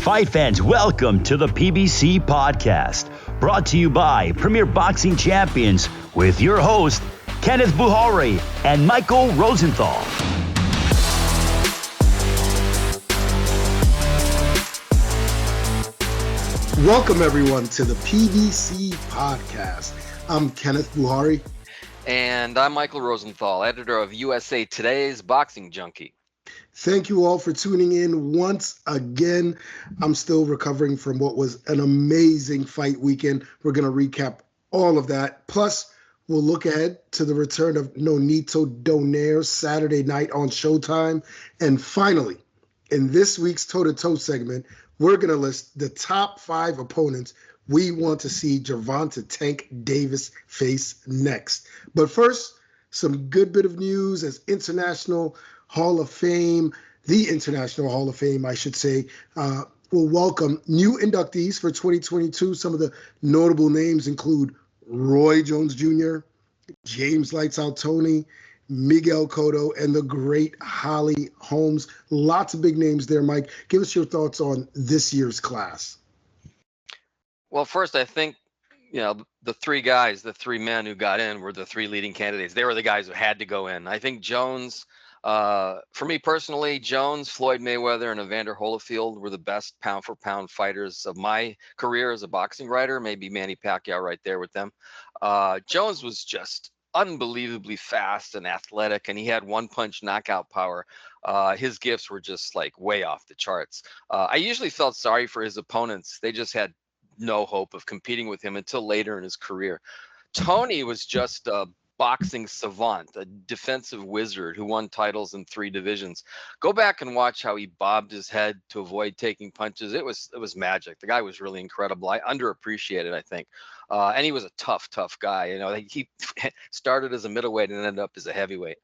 Fight fans, welcome to the PBC Podcast, brought to you by Premier Boxing Champions with your host, Kenneth Bouhairie and Michael Rosenthal. Welcome, everyone, to the PBC Podcast. I'm Kenneth Bouhairie. And I'm Michael Rosenthal, editor of USA Today's Boxing Junkie. Thank you all for tuning in once again. I'm still recovering from what was an amazing fight weekend. We're going to recap all of that. Plus, we'll look ahead to the return of Nonito Donaire Saturday night on SHOWTIME. And finally, in this week's toe-to-toe segment, we're going to list the top 5 opponents we want to see Gervonta Tank Davis face next. But first, some good bit of news as the International Hall of Fame, I should say, will welcome new inductees for 2022. Some of the notable names include Roy Jones Jr., James Lights Out Tony, Miguel Cotto, and the great Holly Holmes. Lots of big names there, Mike. Give us your thoughts on this year's class. Well, first, I think, the three men who got in were the 3 leading candidates. They were the guys who had to go in. I think Jones, for me personally, Jones, Floyd Mayweather, and Evander Holyfield were the best pound-for-pound fighters of my career as a boxing writer. Maybe Manny Pacquiao right there with them. Jones was just unbelievably fast and athletic, and he had one-punch knockout power. His gifts were just like way off the charts. I usually felt sorry for his opponents. They just had no hope of competing with him until later in his career. Tony was just a boxing savant, a defensive wizard who won titles in 3 divisions. Go back and watch how he bobbed his head to avoid taking punches. It was magic. The guy was really incredible. I underappreciated, I think. And he was a tough guy. He started as a middleweight and ended up as a heavyweight.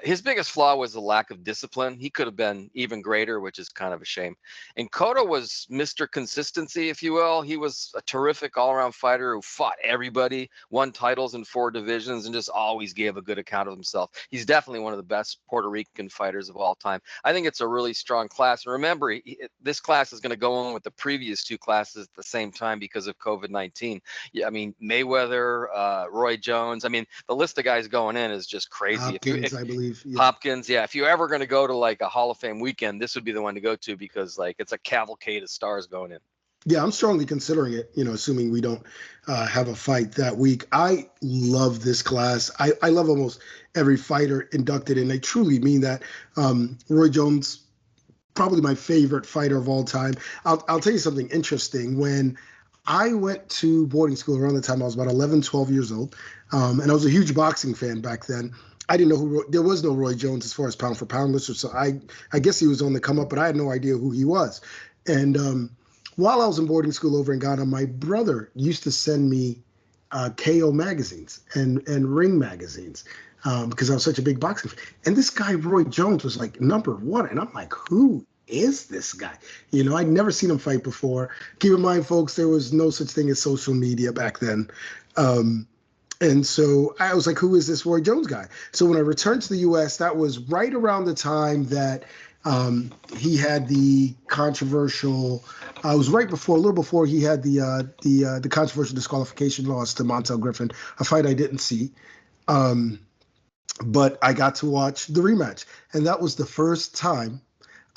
His biggest flaw was the lack of discipline. He could have been even greater, which is kind of a shame. And Cotto was Mr. Consistency, if you will. He was a terrific all-around fighter who fought everybody, won titles in 4 divisions, and just always gave a good account of himself. He's definitely one of the best Puerto Rican fighters of all time. I think it's a really strong class. And remember, this class is going to go on with the previous 2 classes at the same time because of COVID-19. Yeah, I mean, Mayweather, Roy Jones. I mean, the list of guys going in is just crazy. I believe. Yeah. Hopkins, yeah. If you're ever going to go to like a Hall of Fame weekend, this would be the one to go to because like it's a cavalcade of stars going in. Yeah, I'm strongly considering it, assuming we don't have a fight that week. I love this class. I love almost every fighter inducted, and I truly mean that. Roy Jones, probably my favorite fighter of all time. I'll tell you something interesting. When I went to boarding school around the time I was about 11, 12 years old, and I was a huge boxing fan back then. I didn't know there was no Roy Jones as far as pound for pound lister, so I guess he was on the come up, but I had no idea who he was. And while I was in boarding school over in Ghana, my brother used to send me KO magazines and Ring magazines because I was such a big boxing fan. And this guy, Roy Jones, was like number 1. And I'm like, who is this guy? I'd never seen him fight before. Keep in mind, folks, there was no such thing as social media back then. And so I was like, who is this Roy Jones guy? So when I returned to the U.S., that was right around the time that he had the controversial. It was right before, a little before he had the controversial disqualification loss to Montel Griffin, a fight I didn't see. But I got to watch the rematch, and that was the first time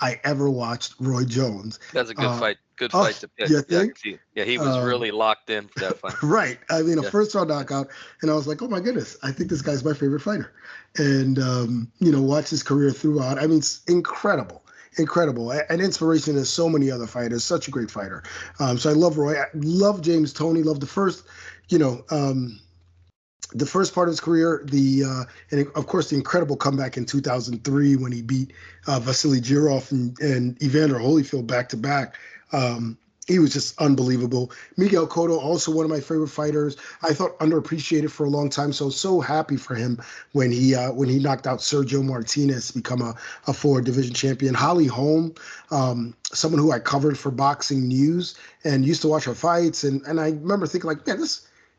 I ever watched Roy Jones. That's a good fight. Good fight to pick. You think? Yeah, he was really locked in for that fight. Right. I mean, a first round knockout, and I was like, oh my goodness, I think this guy's my favorite fighter. And watch his career throughout. I mean, it's incredible, an inspiration to so many other fighters. Such a great fighter. So I love Roy. I love James Toney. Love the first, the first part of his career, and of course the incredible comeback in 2003 when he beat Vasily Jirov and Evander Holyfield back to back. He was just unbelievable. Miguel Cotto, also one of my favorite fighters. I thought underappreciated for a long time. So happy for him when he knocked out Sergio Martinez to become a 4 division champion. Holly Holm, someone who I covered for Boxing News and used to watch her fights. And I remember thinking like, man,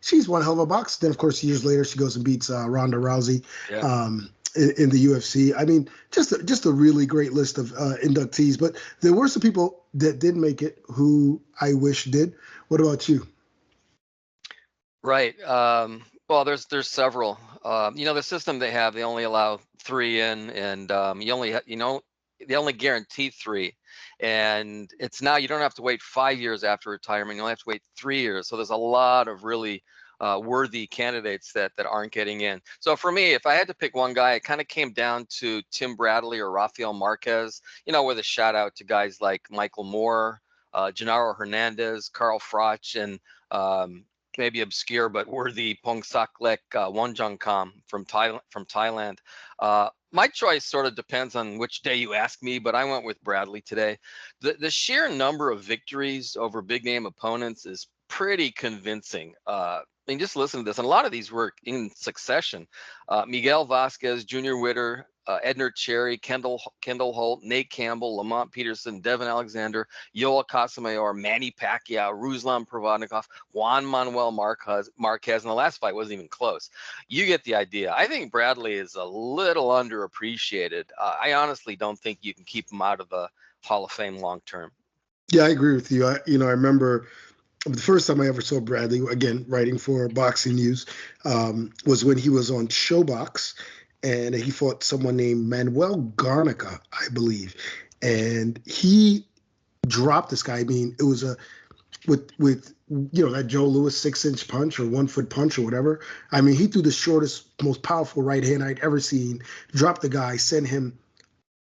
she's one hell of a boxer. Then of course years later she goes and beats Ronda Rousey. Yeah. in the UFC. I mean, just a really great list of inductees. But there were some people that did make it who I wish did. What about you? Right. Well, there's several. The system they have, they only allow 3 in, and they only guarantee 3. And it's now you don't have to wait 5 years after retirement. You only have to wait 3 years. So there's a lot of really worthy candidates that aren't getting in. So for me, if I had to pick one guy, it kind of came down to Tim Bradley or Rafael Marquez, with a shout out to guys like Michael Moore, Genaro Hernandez, Carl Froch, and maybe obscure but worthy Pongsaklek Wonjongkam from Thailand. My choice sort of depends on which day you ask me, but I went with Bradley today. The sheer number of victories over big name opponents is pretty convincing. Just listen to this. And a lot of these were in succession. Miguel Vasquez, Junior Witter, Edner Cherry, Kendall Holt, Nate Campbell, Lamont Peterson, Devin Alexander, Yoel Casamayor, Manny Pacquiao, Ruslan Provodnikov, Juan Manuel Marquez, and the last fight wasn't even close. You get the idea. I think Bradley is a little underappreciated. I honestly don't think you can keep him out of the Hall of Fame long term. Yeah, I agree with you. I remember the first time I ever saw Bradley, again, writing for Boxing News, was when he was on Showbox, and he fought someone named Manuel Garnica, I believe. And he dropped this guy. I mean, it was with that Joe Louis 6-inch punch or 1-foot punch or whatever. I mean, he threw the shortest, most powerful right hand I'd ever seen, dropped the guy, sent him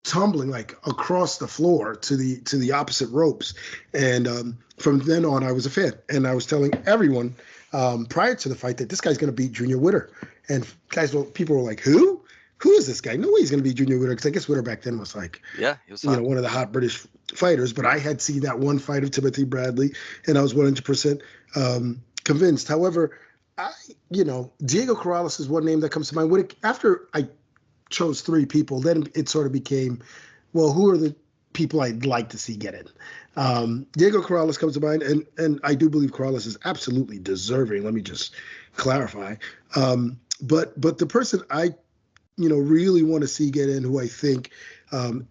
tumbling like across the floor to the opposite ropes. And from then on, I was a fan. And I was telling everyone prior to the fight that this guy's going to beat Junior Witter. And people were like, who? Who is this guy? No way he's going to be Junior Witter, because I guess Witter back then was like, he was one of the hot British fighters. But I had seen that one fight of Timothy Bradley, and I was 100% convinced. However, Diego Corrales is one name that comes to mind. After I chose 3 people, then it sort of became, well, who are the people I'd like to see get in? Diego Corrales comes to mind, and I do believe Corrales is absolutely deserving. Let me just clarify. But the person I really want to see get in, who I think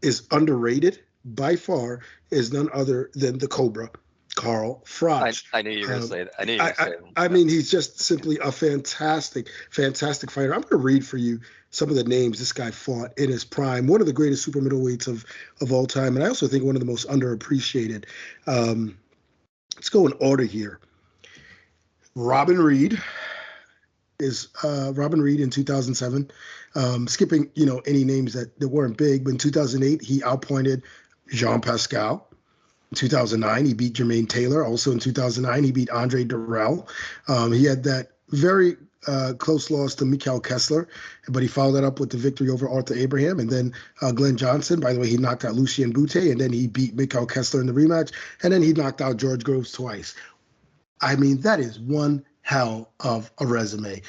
is underrated by far, is none other than the Cobra, Carl Froch. I knew you were going to say that. I mean, he's just simply a fantastic, fantastic fighter. I'm going to read for you some of the names this guy fought in his prime. One of the greatest super middleweights of all time, and I also think one of the most underappreciated. Let's go in order here. Robin Reed in 2007. Skipping, any names that weren't big, but in 2008, he outpointed Jean Pascal. In 2009, he beat Jermaine Taylor. Also in 2009, he beat Andre Durrell. He had that very close loss to Mikhail Kessler, but he followed that up with the victory over Arthur Abraham. And then Glenn Johnson, by the way, he knocked out Lucien Boutte, and then he beat Mikhail Kessler in the rematch. And then he knocked out George Groves twice. I mean, that is one hell of a resume.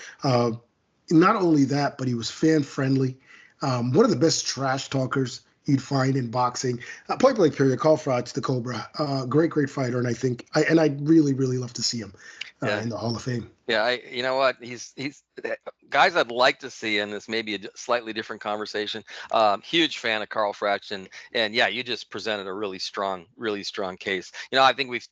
Not only that, but he was fan-friendly. One of the best trash talkers you'd find in boxing. Point blank period. Carl Froch, the Cobra, great fighter, and I'd really love to see him in the Hall of Fame. Yeah, you know what? He's guys I'd like to see in this, maybe a slightly different conversation. Huge fan of Carl Froch, and yeah, you just presented a really strong case. I think we've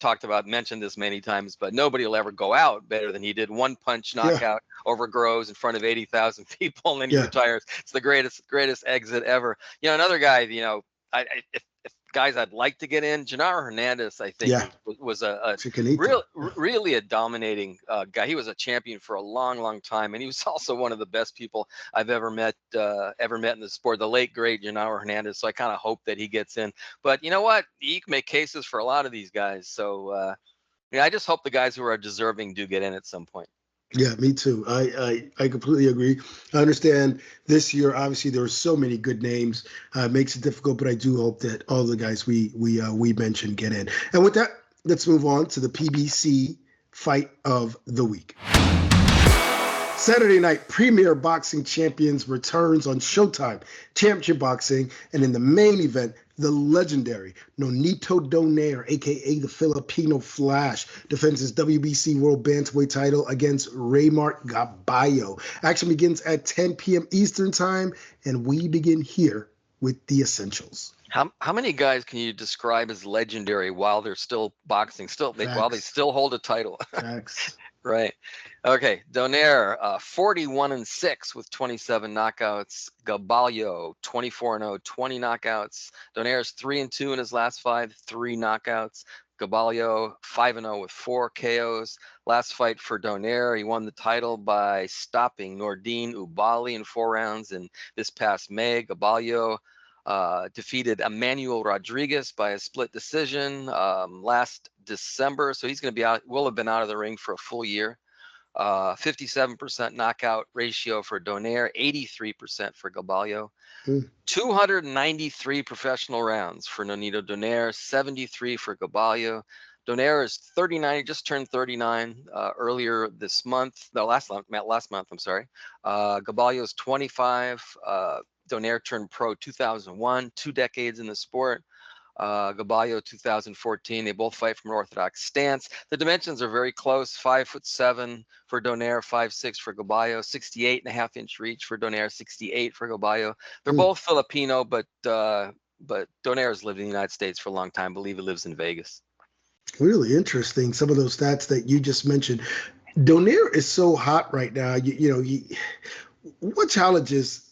mentioned this many times, but nobody will ever go out better than he did. 1-punch knockout over Groves in front of 80,000 people, and then he retires. It's the greatest exit ever. Another guy, if guys I'd like to get in, Genaro Hernandez, I think was really a dominating guy. He was a champion for a long time, and he was also one of the best people I've ever met in the sport. The late great Genaro Hernandez. So I kind of hope that he gets in. But you know what? You can make cases for a lot of these guys. So I just hope the guys who are deserving do get in at some point. Yeah, me too. I completely agree. I understand this year, obviously, there are so many good names. Makes it difficult, but I do hope that all the guys we mentioned get in. And with that, let's move on to the PBC Fight of the Week. Saturday night, Premier Boxing Champions returns on Showtime Championship Boxing, and in the main event, the legendary Nonito Donaire, a.k.a. the Filipino Flash, defends his WBC World Bantamweight title against Reymart Gaballo. Action begins at 10 p.m. Eastern Time, and we begin here with the essentials. How many guys can you describe as legendary while they're still boxing, while they still hold a title? Facts. Right. Okay. Donaire, 41-6 with 27 knockouts. Gaballo, 24-0, 20 knockouts. Donaire's 3-2 in his last 5, 3 knockouts. Gaballo, 5-0 with 4 KOs. Last fight for Donaire, he won the title by stopping Nordine Ubali in 4 rounds. And this past May, Gaballo defeated Emmanuel Rodriguez by a split decision last December. So he's going to will have been out of the ring for a full year. 57% knockout ratio for Donaire, 83% for Gaballo. 293 professional rounds for Nonito Donaire, 73 for Gaballo. Donaire is 39, he just turned 39 earlier this month. No, last month, I'm sorry. Gaballo is 25. Donaire turned pro 2001, 2 decades in the sport. Gaballo 2014. They both fight from an orthodox stance. The dimensions are very close: 5'7" for Donaire, 5'6" for Gaballo, 68.5-inch reach for Donaire, 68 for Gaballo. They're both Filipino, but Donaire has lived in the United States for a long time. I believe he lives in Vegas. Really interesting. Some of those stats that you just mentioned. Donaire is so hot right now. What challenges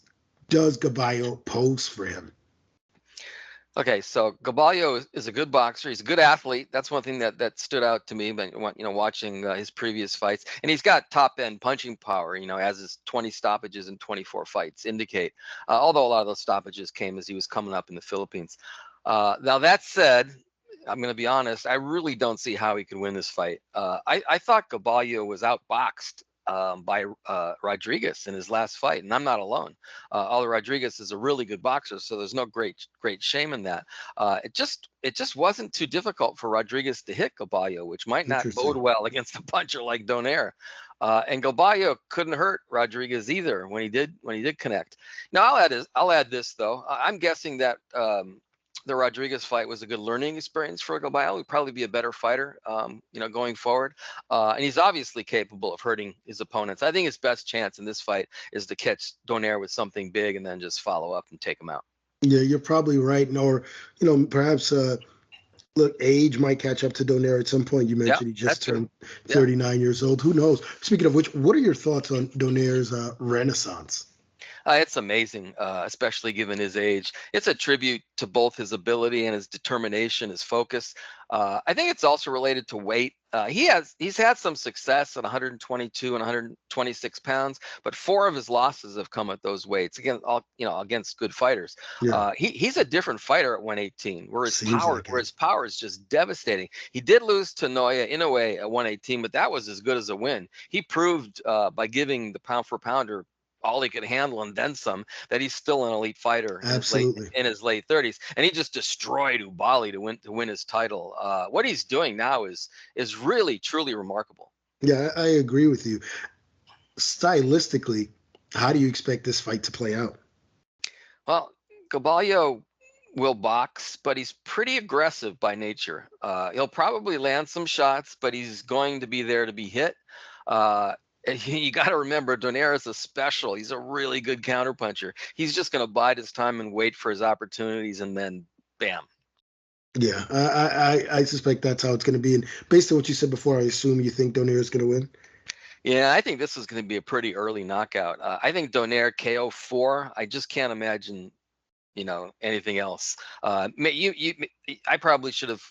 does Gaballo pose for him? Okay, so Gaballo is a good boxer. He's a good athlete. That's one thing that stood out to me, watching his previous fights. And he's got top-end punching power, as his 20 stoppages and 24 fights indicate. Although a lot of those stoppages came as he was coming up in the Philippines. Now, that said, I'm going to be honest, I really don't see how he could win this fight. I thought Gaballo was outboxed by Rodriguez in his last fight, and I'm not alone. Although Rodriguez is a really good boxer, so there's no great shame in that. It just wasn't too difficult for Rodriguez to hit Gaballo, which might not bode well against a puncher like Donaire. And Gaballo couldn't hurt Rodriguez either when he did connect. Now I'll add this though. I'm guessing that the Rodriguez fight was a good learning experience for Gaballo. He'd probably be a better fighter, going forward. And he's obviously capable of hurting his opponents. I think his best chance in this fight is to catch Donaire with something big and then just follow up and take him out. Yeah, you're probably right. Or, perhaps age might catch up to Donaire at some point. You mentioned he just turned 39 years old. Who knows? Speaking of which, what are your thoughts on Donaire's renaissance? It's amazing, especially given his age. It's a tribute to both his ability and his determination, his focus. I think it's also related to weight. He's had some success at 122 and 126 pounds, but 4 of his losses have come at those weights against good fighters. Yeah. He's a different fighter at 118, where his power is just devastating. He did lose to Naoya Inoue at 118, but that was as good as a win. He proved by giving the pound for pounder all he could handle and then some, that he's still an elite fighter in his late 30s. And he just destroyed Ubali to win his title. What he's doing now is really, truly remarkable. Yeah, I agree with you. Stylistically, how do you expect this fight to play out? Well, Gaballo will box, but he's pretty aggressive by nature. He'll probably land some shots, but he's going to be there to be hit. You got to remember, Donaire is a special. He's a really good counterpuncher. He's just going to bide his time and wait for his opportunities, and then bam. Yeah, I suspect that's how it's going to be. And based on what you said before, I assume you think Donaire is going to win? Yeah, I think this is going to be a pretty early knockout. I think Donaire KO 4. I just can't imagine, anything else. I probably should have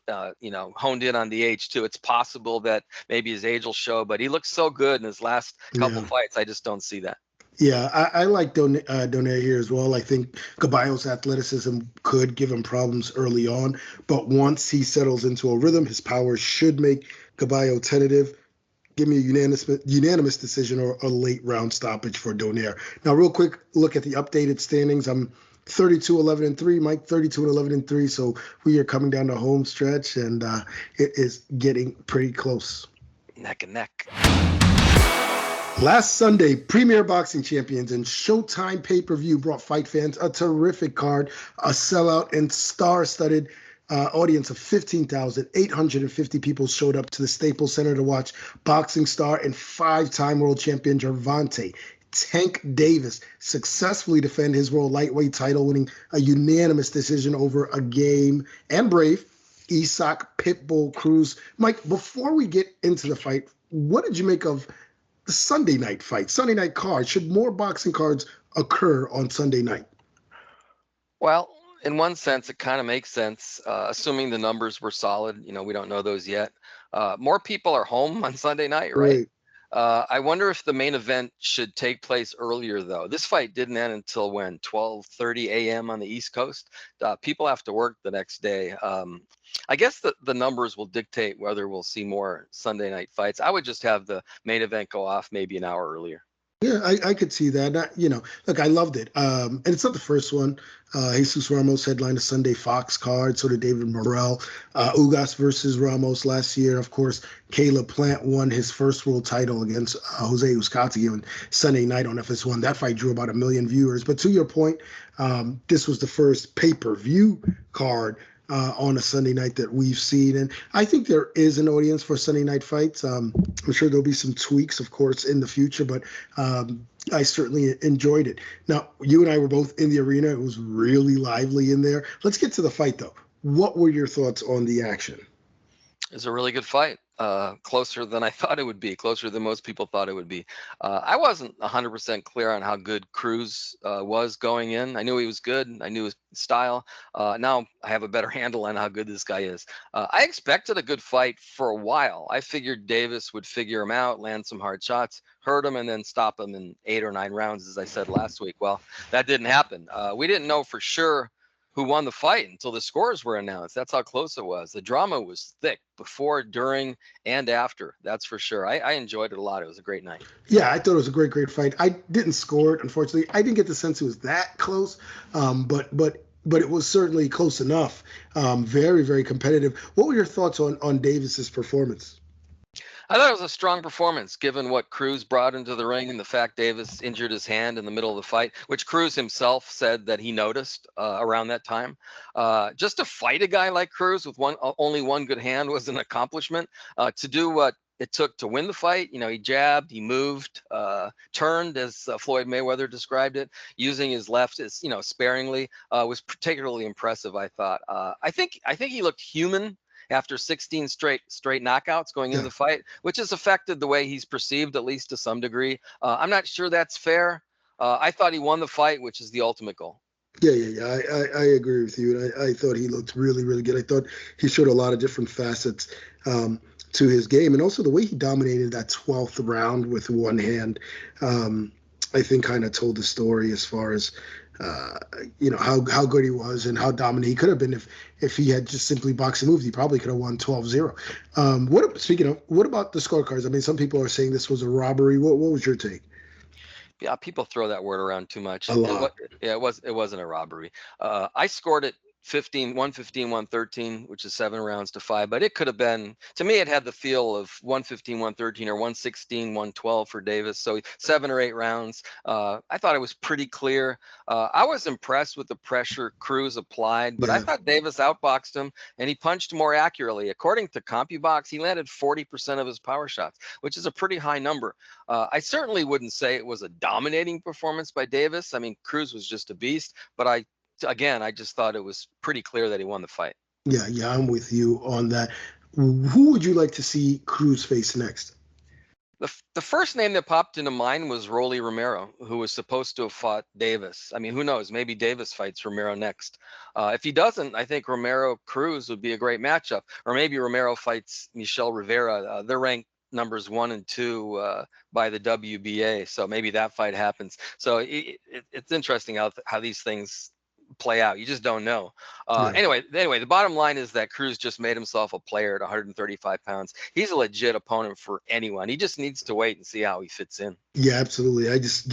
honed in on the age too. It's possible that maybe his age will show, but he looks so good in his last couple fights. I just don't see that. Yeah, I like Donaire here as well. I think Gaballo's athleticism could give him problems early on, but once he settles into a rhythm, his power should make Gaballo tentative. Give me a unanimous decision or a late round stoppage for Donaire. Now, real quick look at the updated standings. I'm 32-11-3, Mike 32-11-3. So we are coming down the home stretch, and it is getting pretty close. Neck and neck. Last Sunday, Premier Boxing Champions and Showtime pay-per-view brought fight fans a terrific card, a sellout and star-studded audience of 15,850 people showed up to the Staples Center to watch boxing star and five-time world champion Gervonta Tank Davis successfully defend his world lightweight title, winning a unanimous decision over a game and brave Isak Pitbull Cruz. Mike, before we get into the fight, what did you make of the Sunday night fight, Sunday night card? Should more boxing cards occur on Sunday night? Well, in one sense, it kind of makes sense, assuming the numbers were solid. We don't know those yet. More people are home on Sunday night, right? I wonder if the main event should take place earlier, though. This fight didn't end until when? 12:30 a.m. on the East Coast. People have to work the next day. I guess the numbers will dictate whether we'll see more Sunday night fights. I would just have the main event go off maybe an hour earlier. Yeah, I could see that. Look, I loved it. And it's not the first one. Jesus Ramos headlined a Sunday Fox card. So did David Morrell. Ugas versus Ramos last year. Of course, Caleb Plant won his first world title against Jose Uzcategui on Sunday night on FS1. That fight drew about 1 million viewers. But to your point, this was the first pay-per-view card on a Sunday night that we've seen. And I think there is an audience for Sunday night fights. I'm sure there'll be some tweaks, of course, in the future, but I certainly enjoyed it. Now, you and I were both in the arena. It was really lively in there. Let's get to the fight, though. What were your thoughts on the action? It was a really good fight. Closer than I thought it would be, closer than most people thought it would be. I wasn't 100% clear on how good Cruz was going in. I knew he was good. I knew his style. Now I have a better handle on how good this guy is. I expected a good fight for a while. I figured Davis would figure him out, land some hard shots, hurt him, and then stop him in 8 or 9 rounds, as I said last week. Well, that didn't happen. We didn't know for sure who won the fight until the scores were announced. That's how close it was. The drama was thick before, during, and after. That's for sure. I enjoyed it a lot. It was a great night. Yeah, I thought it was a great fight. I didn't score it, unfortunately. I didn't get the sense it was that close, but it was certainly close enough. Very, very competitive. What were your thoughts on Davis's performance? I thought it was a strong performance, given what Cruz brought into the ring and the fact Davis injured his hand in the middle of the fight, which Cruz himself said that he noticed around that time. Just to fight a guy like Cruz with only one good hand was an accomplishment. To do what it took to win the fight, he jabbed, he moved, turned, as Floyd Mayweather described it, using his left as sparingly, was particularly impressive. I thought. I think he looked human after 16 straight knockouts going into the fight, which has affected the way he's perceived, at least to some degree. I'm not sure that's fair. I thought he won the fight, which is the ultimate goal. Yeah. I agree with you. And I thought he looked really, really good. I thought he showed a lot of different facets to his game. And also the way he dominated that 12th round with one hand, I think kind of told the story as far as how good he was and how dominant he could have been if he had just simply boxed and moved. He probably could have won 12-0. Speaking of, what about the scorecards? I mean, some people are saying this was a robbery. What was your take? Yeah, people throw that word around too much. A lot. It wasn't a robbery. I scored it 115-113, which is 7 rounds to 5, but it could have been, to me, it had the feel of 115-113 or 116-112 for Davis. So 7 or 8 rounds. I thought it was pretty clear. I was impressed with the pressure Cruz applied, but I thought Davis outboxed him and he punched more accurately. According to CompuBox, he landed 40% of his power shots, which is a pretty high number. I certainly wouldn't say it was a dominating performance by Davis. I mean, Cruz was just a beast, but I just thought it was pretty clear that he won the fight. Yeah, I'm with you on that. Who would you like to see Cruz face next? The first name that popped into mind was Rolly Romero, who was supposed to have fought Davis. I mean, who knows? Maybe Davis fights Romero next. If he doesn't, I think Romero-Cruz would be a great matchup. Or maybe Romero fights Michel Rivera. They're ranked numbers 1 and 2 by the WBA. So maybe that fight happens. So it's interesting how these things play out. You just don't know. Yeah. Anyway, the bottom line is that Cruz just made himself a player at 135 pounds. He's a legit opponent for anyone. He just needs to wait and see how he fits in. Yeah, absolutely. I just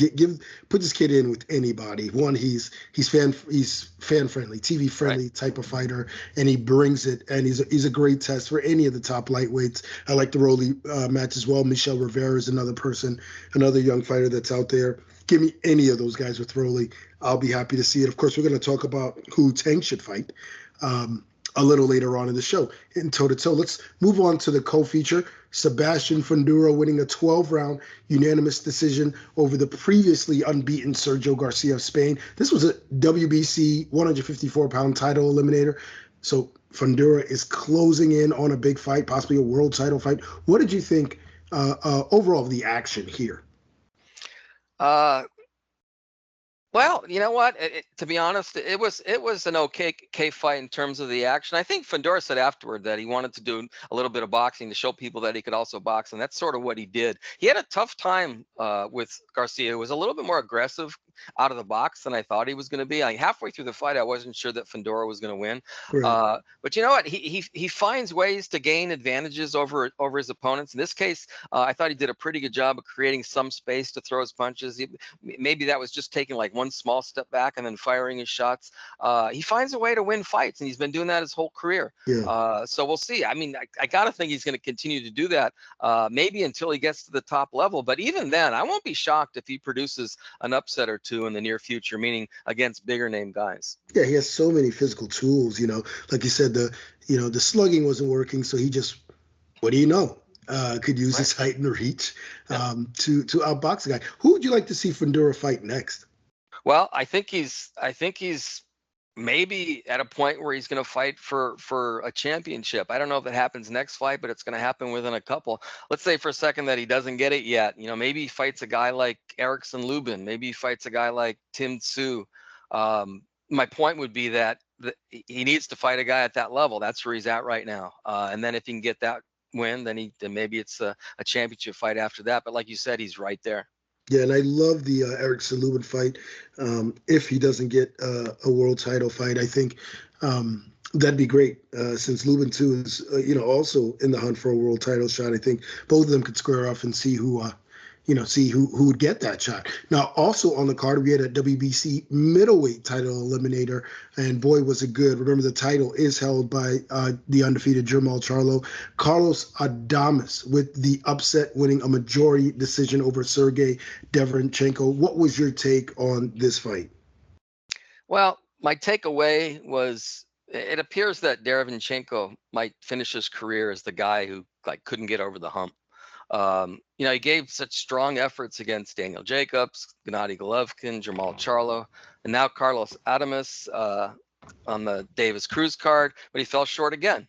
put this kid in with anybody. One, he's fan friendly, TV friendly type of fighter, and he brings it. And he's a great test for any of the top lightweights. I like the Rolly match as well. Michel Rivera is another young fighter that's out there. Give me any of those guys with Rolly. I'll be happy to see it. Of course, we're going to talk about who Tank should fight a little later on in the show in toe-to-toe. Let's move on to the co-feature. Sebastian Fundora winning a 12-round unanimous decision over the previously unbeaten Sergio Garcia of Spain. This was a WBC 154-pound title eliminator. So Fundora is closing in on a big fight, possibly a world title fight. What did you think overall of the action here? Well, you know what? To be honest, it was an okay fight in terms of the action. I think Fundora said afterward that he wanted to do a little bit of boxing to show people that he could also box, and that's sort of what he did. He had a tough time with Garcia. It was a little bit more aggressive out of the box than I thought he was going to be. Halfway through the fight, I wasn't sure that Fundora was going to win. Right. But you know what? He finds ways to gain advantages over his opponents. In this case, I thought he did a pretty good job of creating some space to throw his punches. Maybe that was just taking like one small step back and then firing his shots. He finds a way to win fights, and he's been doing that his whole career. Yeah. So we'll see. I mean, I got to think he's going to continue to do that, maybe until he gets to the top level. But even then, I won't be shocked if he produces an upset or two in the near future, meaning against bigger name guys. Yeah, he has so many physical tools, like you said, the slugging wasn't working. So he just, what do you know? Could use his height and reach to outbox the guy. Who would you like to see Fundora fight next? Well, I think he's maybe at a point where he's going to fight for a championship. I don't know if it happens next fight, but it's going to happen within a couple. Let's say for a second that he doesn't get it yet. Maybe he fights a guy like Erickson Lubin. Maybe he fights a guy like Tim Tszyu. My point would be that he needs to fight a guy at that level. That's where he's at right now. And then if he can get that win, then maybe it's a championship fight after that. But like you said, he's right there. Yeah, and I love the Erickson Lubin fight. If he doesn't get a world title fight, I think that'd be great. Since Lubin too is also in the hunt for a world title shot, I think both of them could square off and see who would get that shot. Now, also on the card, we had a WBC middleweight title eliminator, and boy, was it good. Remember, the title is held by the undefeated Jermall Charlo. Carlos Adames with the upset, winning a majority decision over Sergey Derevyanchenko. What was your take on this fight? Well, my takeaway was it appears that Derevyanchenko might finish his career as the guy who couldn't get over the hump. He gave such strong efforts against Daniel Jacobs, Gennady Golovkin, Jermall Charlo, and now Carlos Adames on the Davis Cruz card, but he fell short again.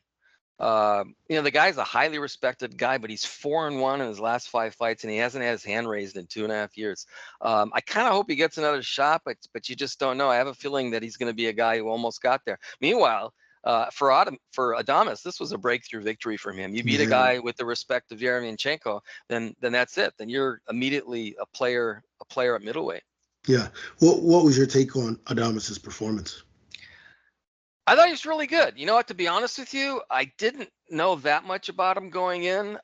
The guy's a highly respected guy, but he's 4-1 in his last 5 fights, and he hasn't had his hand raised in 2.5 years. I kind of hope he gets another shot, but you just don't know. I have a feeling that he's going to be a guy who almost got there. Meanwhile, for Adames, this was a breakthrough victory for him. You beat a guy with the respect of Derevyanchenko, then that's it. Then you're immediately a player at middleweight. Yeah. What was your take on Adames's performance? I thought he was really good. You know what? To be honest with you, I didn't know that much about him going in.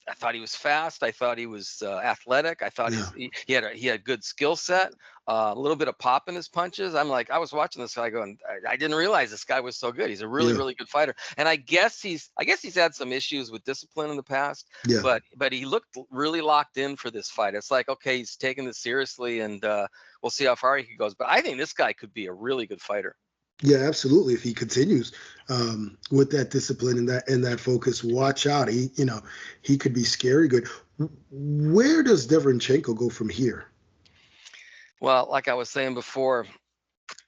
I thought he was fast. I thought he was athletic. I thought he had good skill set, a little bit of pop in his punches. I was watching this guy going, I didn't realize this guy was so good. He's a really, really good fighter. And I guess he's had some issues with discipline in the past, but he looked really locked in for this fight. It's like, okay, he's taking this seriously, and we'll see how far he goes. But I think this guy could be a really good fighter. Yeah, absolutely. If he continues with that discipline and that focus, watch out. He could be scary good. Where does Derevyanchenko go from here? Well, like I was saying before,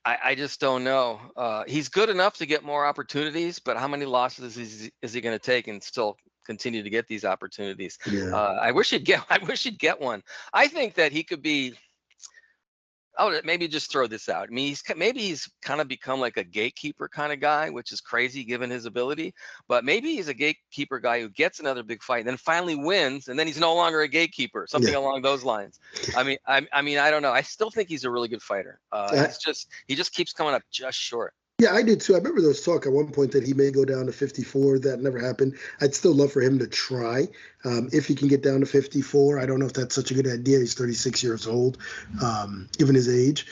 I just don't know. He's good enough to get more opportunities, but how many losses is he going to take and still continue to get these opportunities? Yeah. I wish he'd get one. I think that he could be maybe just throw this out. I mean, maybe he's kind of become like a gatekeeper kind of guy, which is crazy given his ability. But maybe he's a gatekeeper guy who gets another big fight and then finally wins, and then he's no longer a gatekeeper, something along those lines. I mean, I don't know. I still think he's a really good fighter. He just keeps coming up just short. Yeah, I did too. I remember there was talk at one point that he may go down to 54. That never happened. I'd still love for him to try. If he can get down to 54, I don't know if that's such a good idea. He's 36 years old, given his age.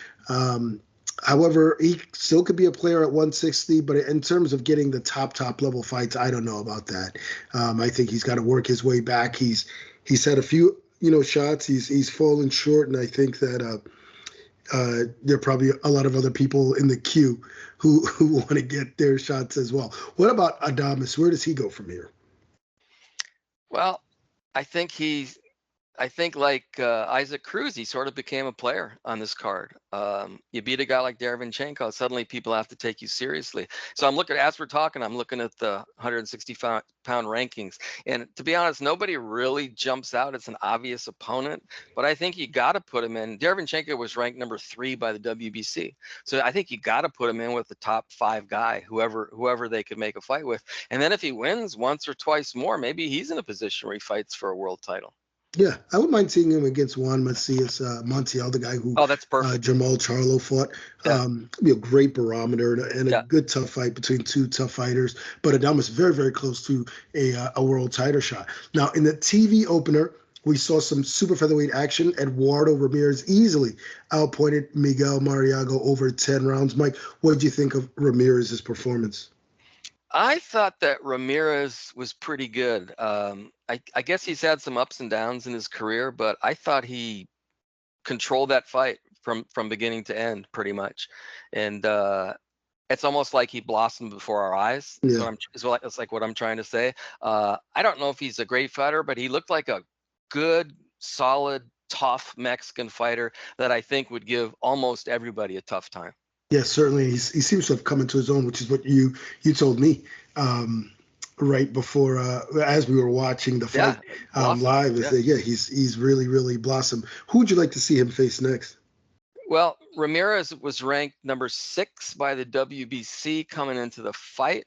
However, he still could be a player at 160, but in terms of getting the top level fights, I don't know about that. I think he's got to work his way back. He's had a few, shots. He's fallen short, and I think that there are probably a lot of other people in the queue who want to get their shots as well. What about Adames? Where does he go from here? Well, I think like Isaac Cruz, he sort of became a player on this card. You beat a guy like Gervonta, suddenly people have to take you seriously. So I'm looking at the 160-pound rankings. And to be honest, nobody really jumps out as an obvious opponent, but I think you got to put him in. Gervonta was ranked number 3 by the WBC. So I think you got to put him in with the top 5 guy, whoever they could make a fight with. And then if he wins once or twice more, maybe he's in a position where he fights for a world title. Yeah, I wouldn't mind seeing him against Juan Macias Montiel, the guy who that's perfect. Jamal Charlo fought. Yeah. It'd be a great barometer and a good tough fight between two tough fighters. But Adames very, very close to a world title shot. Now, in the TV opener, we saw some super featherweight action. Eduardo Ramirez easily outpointed Miguel Mariago over 10 rounds. Mike, what did you think of Ramirez's performance? I thought that Ramirez was pretty good. I guess he's had some ups and downs in his career, but I thought he controlled that fight from beginning to end pretty much. And it's almost like he blossomed before our eyes. Yeah. It's like what I'm trying to say. I don't know if he's a great fighter, but he looked like a good, solid, tough Mexican fighter that I think would give almost everybody a tough time. Yes, certainly. He seems to have come into his own, which is what you told me right before, as we were watching the fight live. Yeah. He's really, really blossomed. Who would you like to see him face next? Well, Ramirez was ranked number 6 by the WBC coming into the fight.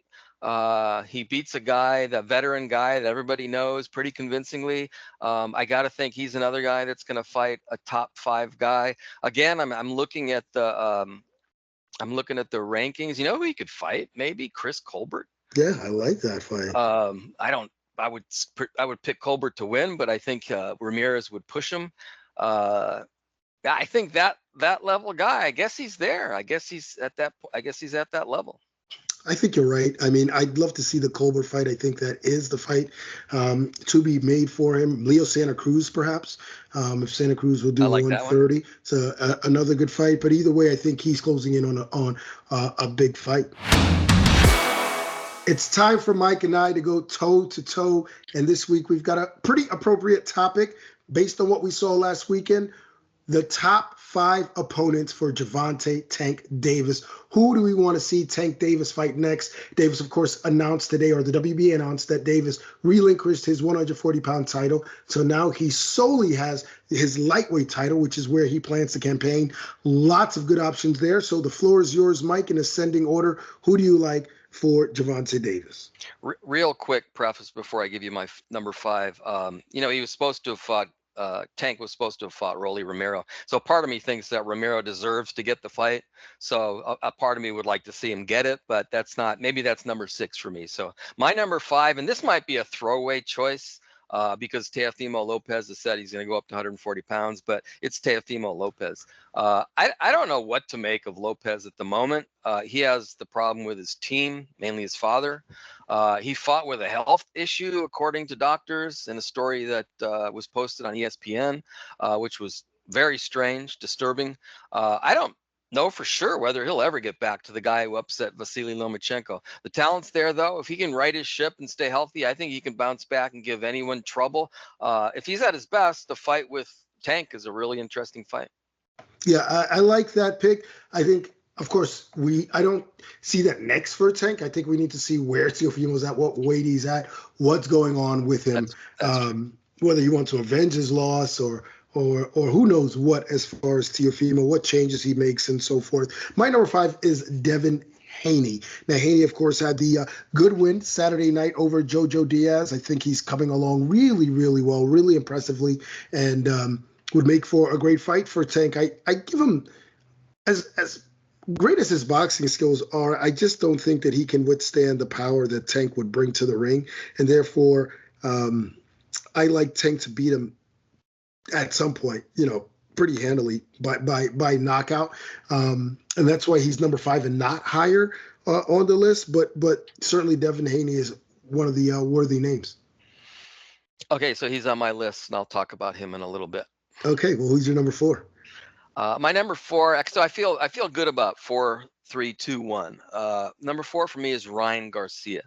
He beats the veteran guy that everybody knows pretty convincingly. I got to think he's another guy that's going to fight a top 5 guy. Again, I'm looking at the rankings. You know who he could fight? Maybe Chris Colbert. Yeah, I like that fight. I would pick Colbert to win, but I think Ramirez would push him. I think that level guy. I guess he's there. I guess he's at that level. I think you're right. I mean, I'd love to see the Colbert fight. I think that is the fight to be made for him. Leo Santa Cruz, perhaps, if Santa Cruz will do 130. It's another good fight. But either way, I think he's closing in on a big fight. It's time for Mike and I to go toe-to-toe. And this week, we've got a pretty appropriate topic based on what we saw last weekend. The top 5 opponents for Gervonta Tank Davis. Who do we want to see Tank Davis fight next? Davis, of course, announced today, or the WBA announced that Davis relinquished his 140-pound title. So now he solely has his lightweight title, which is where he plans to campaign. Lots of good options there. So the floor is yours, Mike, in ascending order. Who do you like for Gervonta Davis? Real quick preface before I give you my number 5. He was supposed to have fought Tank was supposed to have fought Rolly Romero. So part of me thinks that Romero deserves to get the fight. So a part of me would like to see him get it, but maybe that's number 6 for me. So my number 5, and this might be a throwaway choice because Teofimo Lopez has said he's going to go up to 140 pounds, but it's Teofimo Lopez. I don't know what to make of Lopez at the moment. He has the problem with his team, mainly his father. He fought with a health issue, according to doctors, in a story that was posted on ESPN, which was very strange, disturbing. I don't know for sure whether he'll ever get back to the guy who upset Vasily Lomachenko. The talent's there, though. If he can right his ship and stay healthy, I think he can bounce back and give anyone trouble. If he's at his best, the fight with Tank is a really interesting fight. Yeah, I like that pick. I think, of course, I don't see that next for Tank. I think we need to see where Teofimo's at, what weight he's at, what's going on with him, That's whether he wants to avenge his loss or or who knows what as far as Teofimo, what changes he makes and so forth. My number 5 is Devin Haney. Now, Haney, of course, had the good win Saturday night over Jojo Diaz. I think he's coming along really, really well, really impressively, and would make for a great fight for Tank. I give him, as great as his boxing skills are, I just don't think that he can withstand the power that Tank would bring to the ring, and therefore I like Tank to beat him at some point, pretty handily by knockout, and that's why he's number 5 and not higher on the list. But certainly Devin Haney is one of the worthy names. Okay, so he's on my list, and I'll talk about him in a little bit. Okay, well, who's your number 4? My number 4. So I feel good about 4, 3, 2, 1. Number 4 for me is Ryan Garcia.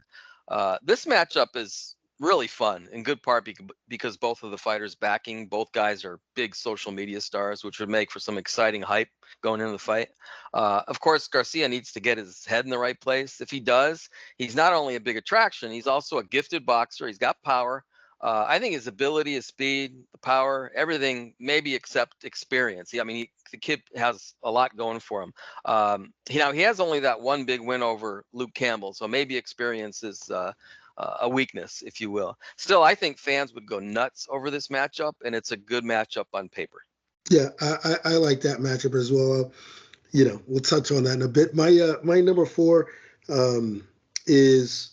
This matchup is really fun, in good part because both of the fighters backing, both guys are big social media stars, which would make for some exciting hype going into the fight. Of course, Garcia needs to get his head in the right place. If he does, he's not only a big attraction, he's also a gifted boxer. He's got power. I think his ability, his speed, the power, everything, maybe except experience. The kid has a lot going for him. He has only that one big win over Luke Campbell, so maybe experience is a weakness, if you will. Still, I think fans would go nuts over this matchup, and it's a good matchup on paper. Yeah, I like that matchup as well. We'll touch on that in a bit. My number 4 is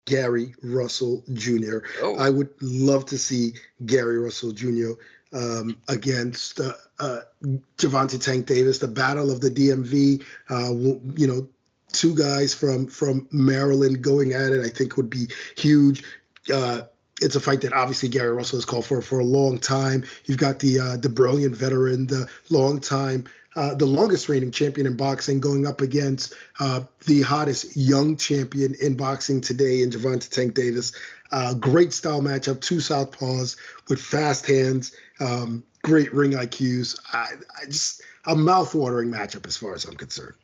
Gary Russell Jr. Oh. I would love to see Gary Russell Jr. Against Gervonta Tank Davis, the battle of the DMV. Two guys from Maryland going at it, I think would be huge. It's a fight that obviously Gary Russell has called for a long time. You've got the brilliant veteran, the longest reigning champion in boxing going up against the hottest young champion in boxing today in Gervonta Tank Davis. Great style matchup, 2 southpaws with fast hands, great ring IQs. A mouth-watering matchup as far as I'm concerned.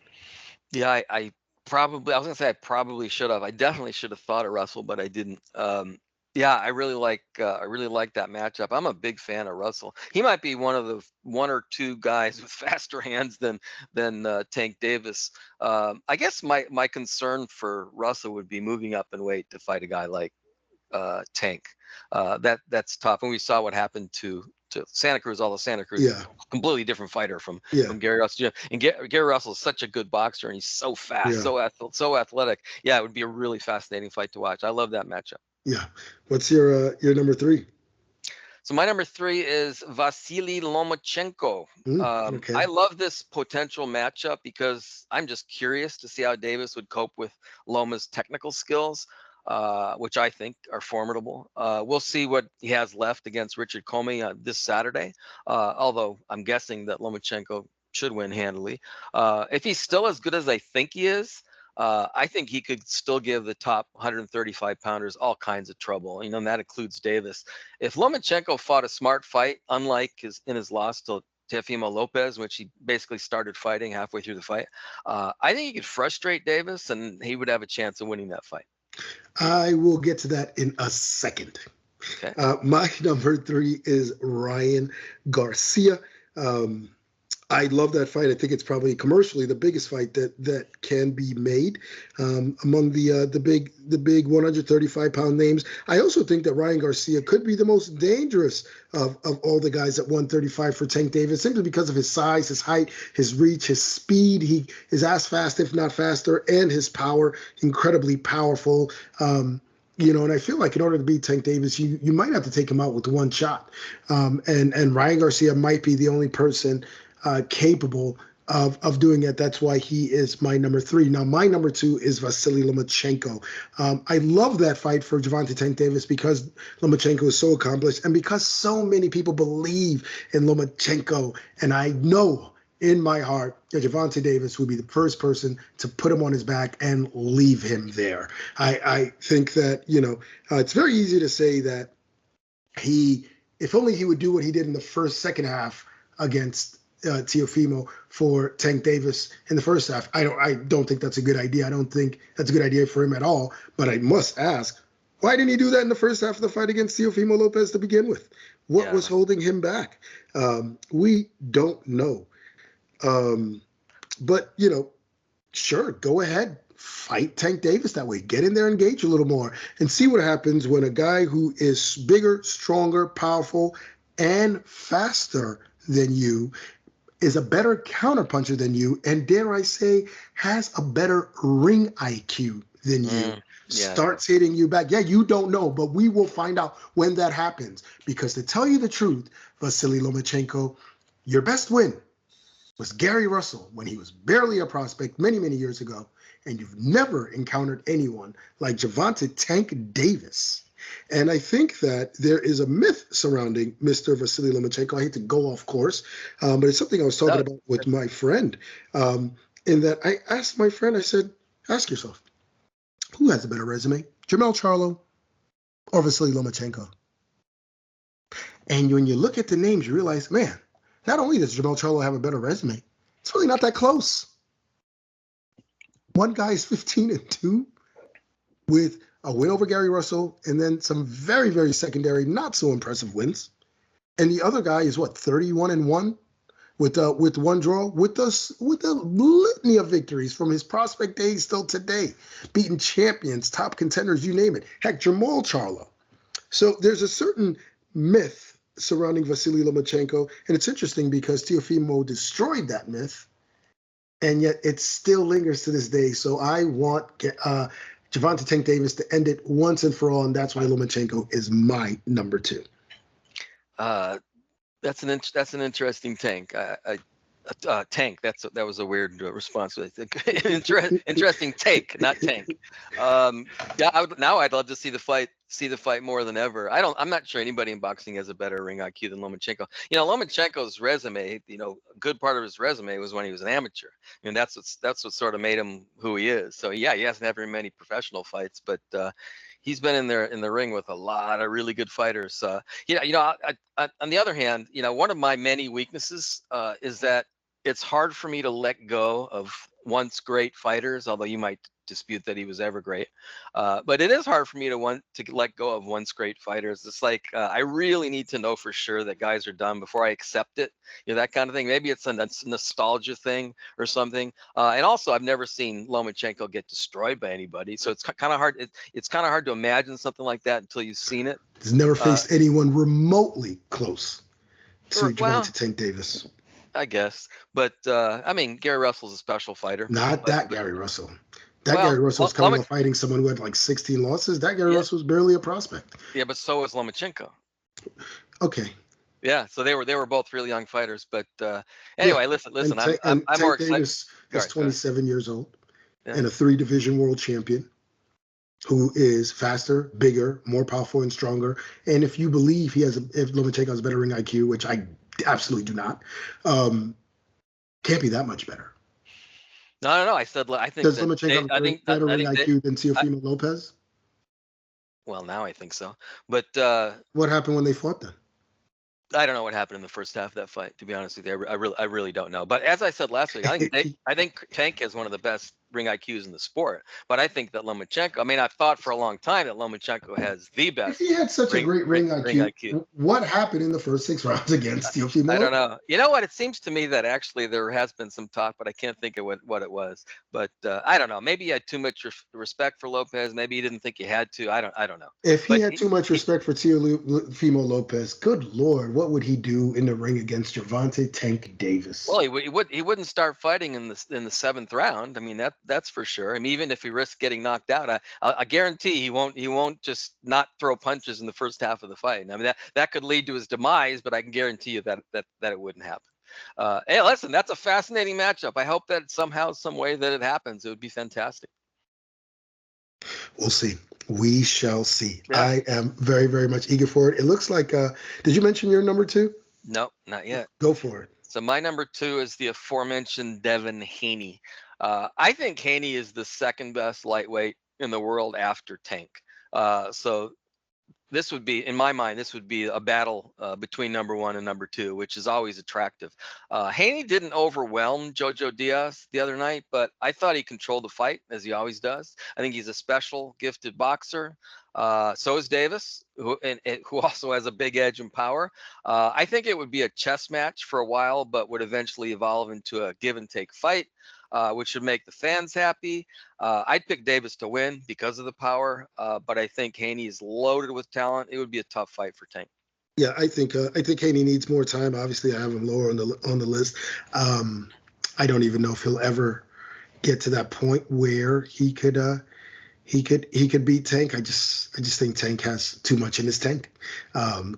Yeah, I probably should have. I definitely should have thought of Russell, but I didn't. Yeah, I really like that matchup. I'm a big fan of Russell. He might be one of the 1 or 2 guys with faster hands than Tank Davis. I guess my concern for Russell would be moving up in weight to fight a guy like Tank. That's tough. And we saw what happened to Santa Cruz, although Santa Cruz is a completely different fighter from Gary Russell. And Gary Russell is such a good boxer, and he's so fast, so athletic. Yeah, it would be a really fascinating fight to watch. I love that matchup. Yeah. What's your number 3? So my number 3 is Vasily Lomachenko. Okay. I love this potential matchup because I'm just curious to see how Davis would cope with Loma's technical skills, which I think are formidable. We'll see what he has left against Richard Comey this Saturday, although I'm guessing that Lomachenko should win handily. If he's still as good as I think he is, I think he could still give the top 135 pounders all kinds of trouble, and that includes Davis. If Lomachenko fought a smart fight, unlike his loss to Teofimo Lopez, which he basically started fighting halfway through the fight, I think he could frustrate Davis, and he would have a chance of winning that fight. I will get to that in a second. Okay. My number 3 is Ryan Garcia. I love that fight. I think it's probably commercially the biggest fight that can be made among the big 135-pound names. I also think that Ryan Garcia could be the most dangerous of all the guys at 135 for Tank Davis, simply because of his size, his height, his reach, his speed. He is as fast, if not faster, and his power, incredibly powerful. And I feel like in order to beat Tank Davis, you might have to take him out with one shot. And Ryan Garcia might be the only person capable of doing it. That's why he is my number 3. Now, my number 2 is Vasily Lomachenko. I love that fight for Gervonta Tank Davis because Lomachenko is so accomplished and because so many people believe in Lomachenko. And I know in my heart that Gervonta Davis would be the first person to put him on his back and leave him there. I think that, it's very easy to say that if only he would do what he did in the second half against Teofimo for Tank Davis in the first half. I don't think that's a good idea. I don't think that's a good idea for him at all. But I must ask, Why didn't he do that in the first half of the fight against Teofimo Lopez to begin with? What was holding him back? We don't know. But, sure, go ahead. Fight Tank Davis that way. Get in there, engage a little more, and see what happens when a guy who is bigger, stronger, powerful, and faster than you is a better counterpuncher than you, and dare I say, has a better ring IQ than you. Starts hitting you back. Yeah, you don't know, but we will find out when that happens. Because to tell you the truth, Vasily Lomachenko, your best win was Gary Russell when he was barely a prospect many, many years ago, and you've never encountered anyone like Gervonta Tank Davis. And I think that there is a myth surrounding Mr. Vasily Lomachenko. I hate to go off course, but it's something I was talking about with my friend, in that I asked my friend, I said, ask yourself, who has a better resume, Jermell Charlo or Vasily Lomachenko? And when you look at the names, you realize, man, not only does Jermell Charlo have a better resume, it's really not that close. One guy is 15-2 with a win over Gary Russell and then some very, very secondary, not so impressive wins. And the other guy is 31-1 with one draw, with a litany of victories from his prospect days still today, beating champions, top contenders, you name it. Heck, Jermell Charlo. So there's a certain myth surrounding Vasily Lomachenko, and it's interesting because Teofimo destroyed that myth, and yet it still lingers to this day. So I want Gervonta Tank Davis to end it once and for all, and that's why Lomachenko is my number 2. That's an interesting take. Tank. That was a weird response. I think interesting take, not tank. I'd love to see the fight more than ever. I'm not sure anybody in boxing has a better ring IQ than Lomachenko. Lomachenko's resume, a good part of his resume was when he was an amateur. That's what sort of made him who he is. So yeah, he hasn't had very many professional fights, but he's been in the ring with a lot of really good fighters. On the other hand, one of my many weaknesses is that it's hard for me to let go of once great fighters, although you might dispute that he was ever great. But it is hard for me to let go of once great fighters. It's like I really need to know for sure that guys are done before I accept it. That kind of thing. Maybe it's a nostalgia thing or something. And also, I've never seen Lomachenko get destroyed by anybody, so it's kind of hard. It's kind of hard to imagine something like that until you've seen it. He's never faced anyone remotely close to Gervonta Tank Davis. I guess, but Gary Russell's a special fighter. Gary Russell. Gary Russell was coming off fighting someone who had like 16 losses. That Gary Russell was barely a prospect. Yeah, but so was Lomachenko. Okay. Yeah, so they were both really young fighters. But anyway, listen. I'm more excited. Davis is 27 years old and a 3-division world champion who is faster, bigger, more powerful, and stronger. And if you believe if Lomachenko has a better ring IQ, which I absolutely do not, can't be that much better. No. I think does Lomachenko have better ring IQ than Teofimo Lopez? Well, now I think so. But what happened when they fought then? I don't know what happened in the first half of that fight. To be honest with you, I really don't know. But as I said last week, I think Tank has one of the best ring IQs in the sport. But I think that Lomachenko. I've thought for a long time that Lomachenko has the best. If he had such a great ring IQ, what happened in the first 6 rounds against Teofimo? I don't know. You know what? It seems to me that actually there has been some talk, but I can't think of what it was. But I don't know. Maybe he had too much respect for Lopez. Maybe he didn't think he had to. I don't know. If he had too much respect for Teofimo Lopez, good Lord, what would he do in the ring against Gervonta Tank Davis? Well, he wouldn't start fighting in the 7th round. That's for sure. Even if he risks getting knocked out, I guarantee he won't just not throw punches in the first half of the fight. That could lead to his demise, but I can guarantee you that it wouldn't happen. Hey, listen, that's a fascinating matchup. I hope that somehow, some way that it happens. It would be fantastic. We'll see. We shall see. Yeah. I am very, very much eager for it. It looks like, did you mention your number 2? No, not yet. Go for it. So my number 2 is the aforementioned Devin Haney. I think Haney is the second best lightweight in the world after Tank. So this would be, in my mind, this would be a battle between number 1 and number 2, which is always attractive. Haney didn't overwhelm Jojo Diaz the other night, but I thought he controlled the fight, as he always does. I think he's a special, gifted boxer. So is Davis, who also has a big edge and power. I think it would be a chess match for a while, but would eventually evolve into a give and take fight, which should make the fans happy. I'd pick Davis to win because of the power, but I think Haney is loaded with talent. It would be a tough fight for Tank. Yeah, I think Haney needs more time. Obviously, I have him lower on the list. I don't even know if he'll ever get to that point where he could beat Tank. I just think Tank has too much in his tank,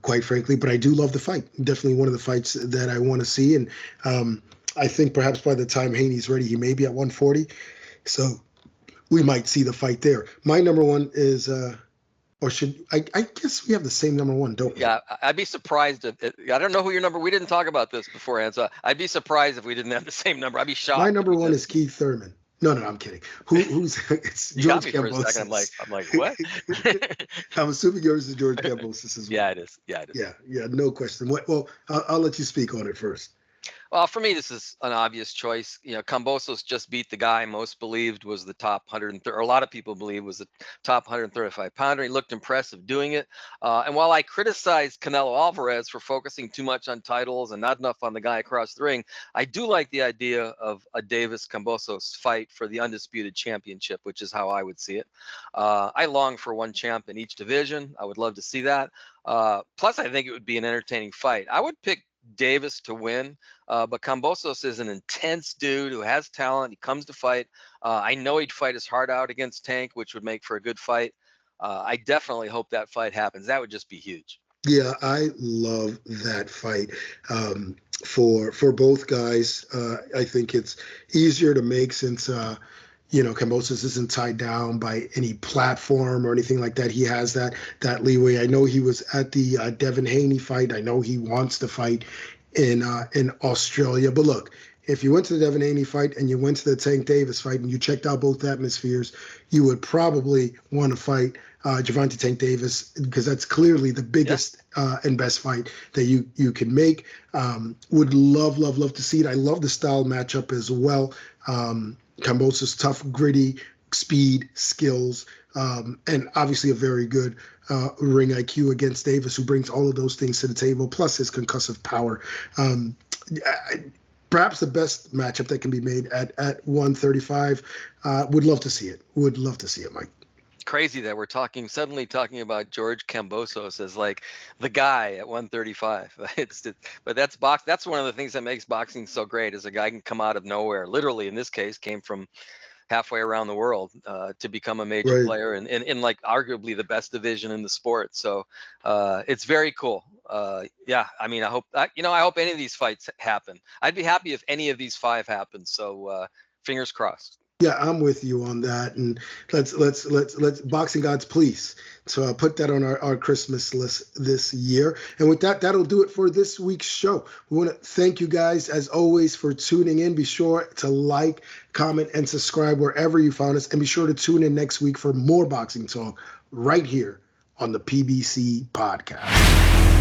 quite frankly. But I do love the fight. Definitely one of the fights that I want to see. And I think perhaps by the time Haney's ready, he may be at 140. So we might see the fight there. My number 1 is, or should I guess we have the same number 1, don't we? Yeah, I'd be surprised if I don't know who your number. We didn't talk about this beforehand, so I'd be surprised if we didn't have the same number. I'd be shocked. My number 1 is Keith Thurman. No, I'm kidding. Who's it's George Kambosos. I'm like, what? I'm assuming yours is George Kambosos as well. Yeah, it is. Yeah, no question. Well, I'll let you speak on it first. Well, for me, this is an obvious choice. Kambosos just beat the guy most believed was the top 130, or a lot of people believe was the top 135 pounder. He looked impressive doing it. And while I criticized Canelo Alvarez for focusing too much on titles and not enough on the guy across the ring, I do like the idea of a Davis-Kambosos fight for the undisputed championship, which is how I would see it. I long for one champ in each division. I would love to see that. Plus, I think it would be an entertaining fight. I would pick Davis to win, but Kambosos is an intense dude who has talent. He comes to fight. I know he'd fight his heart out against Tank, which would make for a good fight. I definitely hope that fight happens. That would just be huge. Yeah, I love that fight for both guys. I think it's easier to make since Kambosos isn't tied down by any platform or anything like that. He has that leeway. I know he was at the Devin Haney fight. I know he wants to fight in Australia. But look, if you went to the Devin Haney fight and you went to the Tank Davis fight and you checked out both atmospheres, you would probably want to fight Gervonta Tank Davis, because that's clearly the biggest and best fight that you can make. Would love to see it. I love the style matchup as well. Kambosos, tough, gritty, speed, skills, and obviously a very good ring IQ against Davis, who brings all of those things to the table, plus his concussive power. Perhaps the best matchup that can be made at 135. Would love to see it. Would love to see it, Mike. Crazy that we're suddenly talking about George Kambosos as like the guy at 135. But that's one of the things that makes boxing so great, is a guy can come out of nowhere. Literally, in this case, came from halfway around the world to become a major player in like arguably the best division in the sport. So it's very cool. Yeah, I mean, I hope any of these fights happen. I'd be happy if any of these 5 happen. So fingers crossed. Yeah, I'm with you on that, and let's boxing gods, please. So put that on our Christmas list this year. And with that, that'll do it for this week's show. We want to thank you guys, as always, for tuning in. Be sure to like, comment, and subscribe wherever you found us, and be sure to tune in next week for more boxing talk right here on the PBC Podcast.